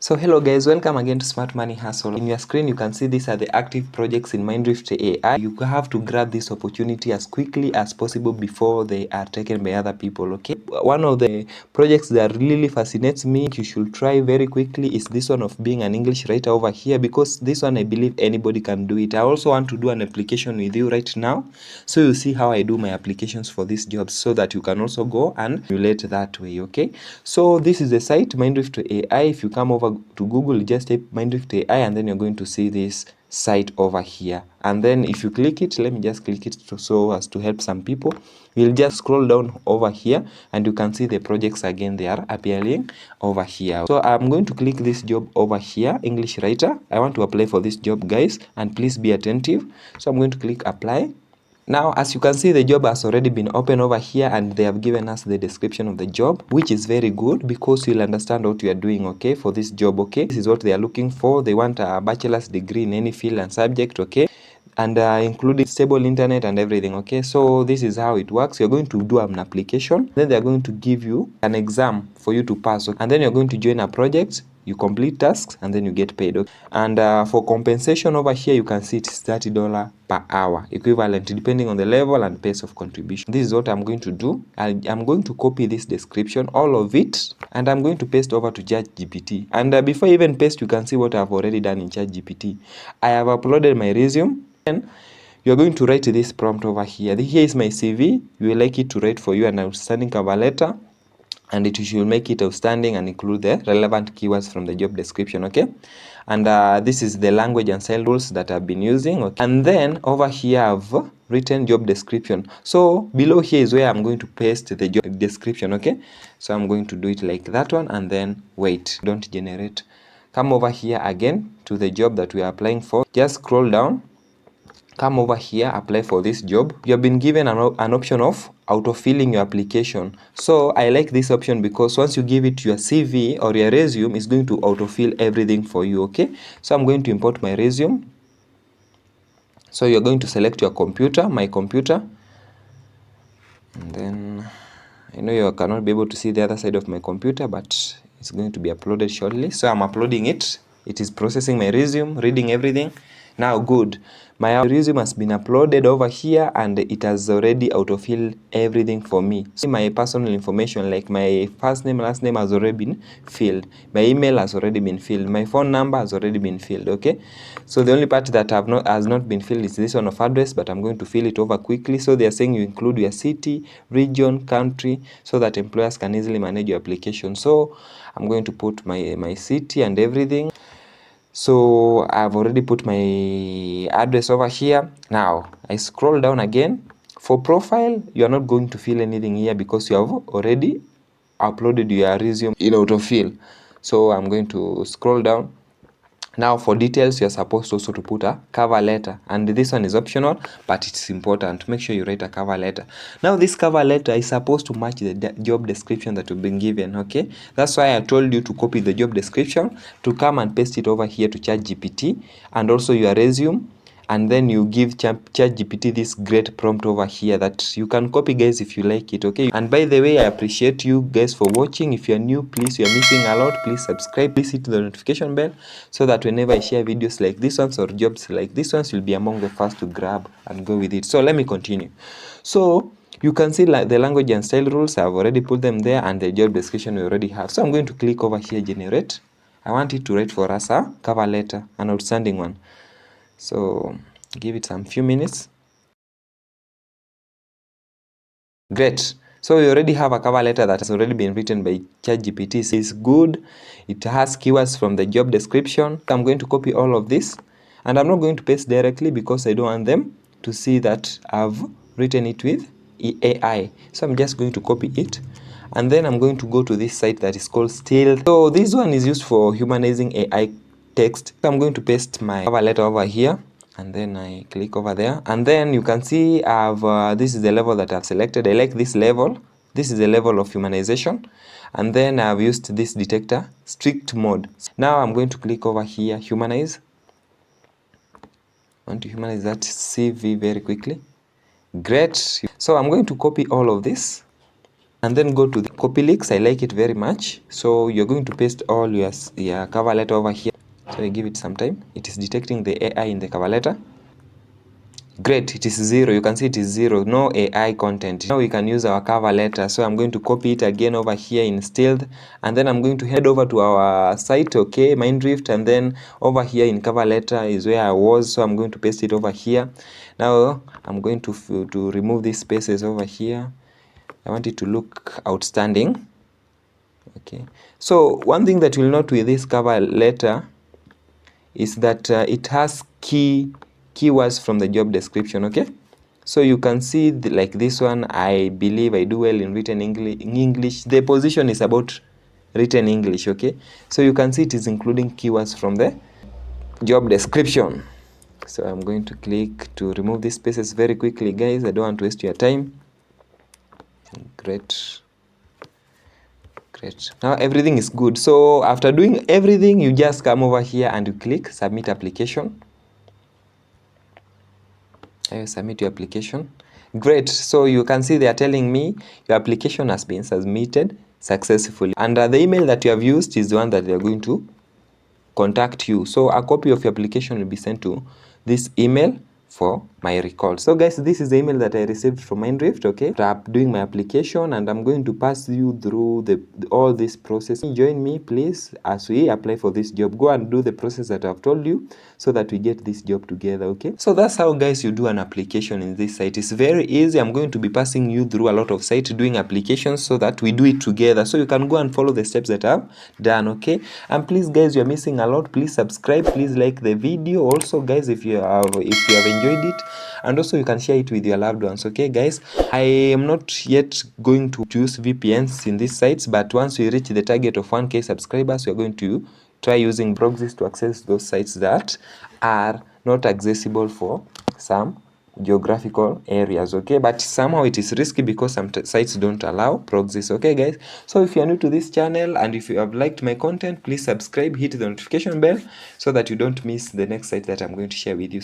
So hello guys, welcome again to Smart Money Hustle. In your screen you can see these are the active projects in Mindrift AI. You have to grab this opportunity as quickly as possible before they are taken by other people, okay? One of the projects that really fascinates me, you should try very quickly, is this one of being an English writer over here, because this one I believe anybody can do it. I also want to do an application with you right now, so you see how I do my applications for these jobs, so that you can also go and relate that way, okay? So this is the site Mindrift AI. If you come over to Google, just type Mindrift AI and then you're going to see this site over here, and then if you click it, let me just click it so as to help some people. You'll just scroll down over here and you can see the projects again, they are appearing over here. So I'm going to click this job over here, English writer. I want to apply for this job, guys, and please be attentive. So I'm going to click apply. Now, as you can see, the job has already been open over here and they have given us the description of the job, which is very good because you'll understand what you are doing, okay, for this job, okay? This is what they are looking for. They want a bachelor's degree in any field and subject, okay? And including stable internet and everything, okay? So this is how it works. You're going to do an application, then they're going to give you an exam for you to pass, okay? And then you're going to join a project, you complete tasks, and then you get paid, okay? And for compensation over here, you can see it's $30 per hour, equivalent depending on the level and pace of contribution. This is what I'm going to do. I'm going to copy this description, all of it, and I'm going to paste over to ChatGPT. And before I even paste, you can see what I've already done in ChatGPT. I have uploaded my resume. Then you're going to write this prompt over here. Here is my CV. You will like it to write for you an outstanding cover letter, and it should make it outstanding and include the relevant keywords from the job description, okay? And this is the language and style rules that I've been using, okay? And then over here I've written job description. So below here is where I'm going to paste the job description, okay? So I'm going to do it like that one, and then wait, don't generate. Come over here again to the job that we are applying for. Just scroll down, come over here, apply for this job. You have been given an option of autofilling your application. So I like this option because once you give it your CV or your resume, it's going to autofill everything for you, okay? So I'm going to import my resume. So you're going to select your computer, my computer, and then I know you cannot be able to see the other side of my computer, but it's going to be uploaded shortly. So I'm uploading it. It is processing my resume, reading everything. Now, good. My resume has been uploaded over here and it has already autofilled everything for me. See, my personal information like my first name, last name has already been filled. My email has already been filled. My phone number has already been filled, okay? So the only part that has not been filled is this one of address, but I'm going to fill it over quickly. So they are saying you include your city, region, country, so that employers can easily manage your application. So I'm going to put my city and everything. So I've already put my address over here. Now I scroll down again. For profile, you are not going to fill anything here because you have already uploaded your resume in autofill. So I'm going to scroll down. Now for details, you're supposed also to put a cover letter, and this one is optional, but it's important. Make sure you write a cover letter. Now this cover letter is supposed to match the job description that you've been given, okay? That's why I told you to copy the job description, to come and paste it over here to ChatGPT, and also your resume, and then you give ChatGPT this great prompt over here that you can copy, guys, if you like it, okay? And by the way, I appreciate you guys for watching. If you're new, please, you're missing a lot, please subscribe, please hit the notification bell so that whenever I share videos like this ones or jobs like this ones, you'll be among the first to grab and go with it. So let me continue. So you can see like the language and style rules, I've already put them there, and the job description we already have. So I'm going to click over here, generate. I want it to write for us a cover letter, an outstanding one. So give it some few minutes. Great. So we already have a cover letter that has already been written by ChatGPT. So it's good. It has keywords from the job description. I'm going to copy all of this, and I'm not going to paste directly because I don't want them to see that I've written it with AI. So I'm just going to copy it, and then I'm going to go to this site that is called Still. So this one is used for humanizing AI text. So I'm going to paste my cover letter over here, and then I click over there, and then you can see I've this is the level that I've selected. I like this level. This is the level of humanization, and then I've used this detector strict mode. Now I'm going to click over here, humanize. I want to humanize that CV very quickly. Great. So I'm going to copy all of this, and then go to the copy links. I like it very much. So you're going to paste all your cover letter over here. So I give it some time. It is detecting the AI in the cover letter. Great, it is 0. You can see it is 0, no AI content. Now we can use our cover letter. So I'm going to copy it again over here in Stealth, and then I'm going to head over to our site, okay, Mindrift, and then over here in cover letter is where I was. So I'm going to paste it over here. Now I'm going to remove these spaces over here. I want it to look outstanding. Okay. So one thing that you'll note with this cover letter is that it has keywords from the job description, okay? So you can see like this one, I believe I do well in written English. The position is about written English, okay? So you can see it is including keywords from the job description. So I'm going to click to remove these spaces very quickly, guys. I don't want to waste your time. Great. Now everything is good. So after doing everything, you just come over here and you click submit application. Submit your application. Great. So you can see they are telling me your application has been submitted successfully, and the email that you have used is the one that they are going to contact you. So a copy of your application will be sent to this email for my record. So guys, this is the email that I received from Mindrift, okay? I'm doing my application, and I'm going to pass you through all this process. Join me please as we apply for this job. Go and do the process that I've told you so that we get this job together, okay? So that's how, guys, you do an application in this site. It's very easy. I'm going to be passing you through a lot of sites doing applications so that we do it together, so you can go and follow the steps that I've done, okay? And please, guys, you're missing a lot. Please subscribe, please like the video also, guys, if you have enjoyed it, and also you can share it with your loved ones, okay, guys? I am not yet going to use VPNs in these sites, but once we reach the target of 1K subscribers, we're going to try using proxies to access those sites that are not accessible for some geographical areas, okay? But somehow it is risky because some sites don't allow proxies, okay, guys? So if you are new to this channel and if you have liked my content, please subscribe, hit the notification bell so that you don't miss the next site that I'm going to share with you.